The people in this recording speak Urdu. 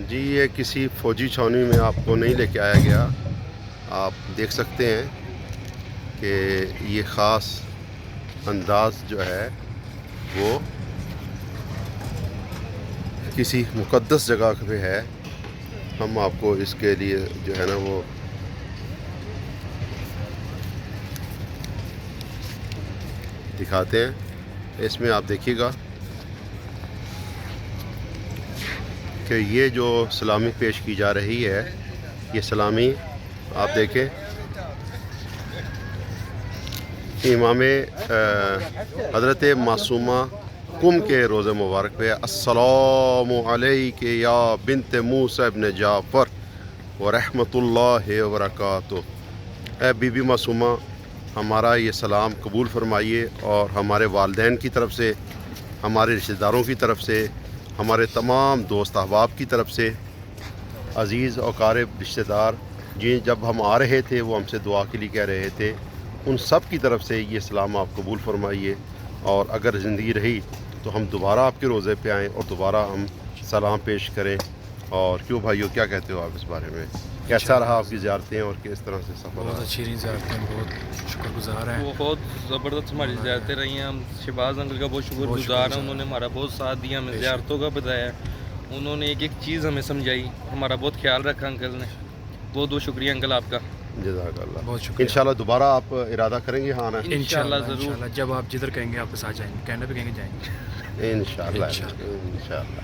جی یہ کسی فوجی چھاؤنی میں آپ کو نہیں لے کے آیا گیا. آپ دیکھ سکتے ہیں کہ یہ خاص انداز جو ہے وہ کسی مقدس جگہ پہ ہے. ہم آپ کو اس کے لیے جو ہے نا وہ دکھاتے ہیں. اس میں آپ دیکھیے گا کہ یہ جو سلامی پیش کی جا رہی ہے، یہ سلامی آپ دیکھیں امام حضرت معصومہ کم کے روزہ مبارک پہ. السلام علیک یا بنت موسیٰ ابن جعفر ورحمۃ اللہ وبرکاتہ. اے بی بی معصومہ، ہمارا یہ سلام قبول فرمائیے، اور ہمارے والدین کی طرف سے، ہمارے رشتہ داروں کی طرف سے، ہمارے تمام دوست احباب کی طرف سے، عزیز و اقارب رشتہ دار جی جب ہم آ رہے تھے وہ ہم سے دعا کے لیے کہہ رہے تھے، ان سب کی طرف سے یہ سلام آپ قبول فرمائیے. اور اگر زندگی رہی تو ہم دوبارہ آپ کے روزے پہ آئیں اور دوبارہ ہم سلام پیش کریں. اور کیوں بھائیو، کیا کہتے ہو آپ اس بارے میں؟ کیسا رہا آپ کی زیارتیں اور کس طرح سے سفر رہا؟ بہت اچھی زیارتیں، بہت شکر گزار ہیں. وہ بہت زبردست ہماری زیارتیں رہی ہیں. ہم شہباز انکل کا بہت شکر گزار ہیں. انہوں نے ہمارا بہت ساتھ دیا، ہمیں زیارتوں کا بتایا. انہوں نے ایک ایک چیز ہمیں سمجھائی، ہمارا بہت خیال رکھا انکل نے. بہت بہت شکریہ انکل آپ کا. جزاک اللہ. بہت شکریہ. انشاءاللہ دوبارہ آپ ارادہ کریں گے؟ ہاں نا، انشاءاللہ ضرور. انشاءاللہ جب آپ جدھر کہیں گے آپ کے ساتھ جائیں گے، کینیڈا پہ کہیں گے جائیں گے انشاءاللہ انشاءاللہ. انشاءاللہ.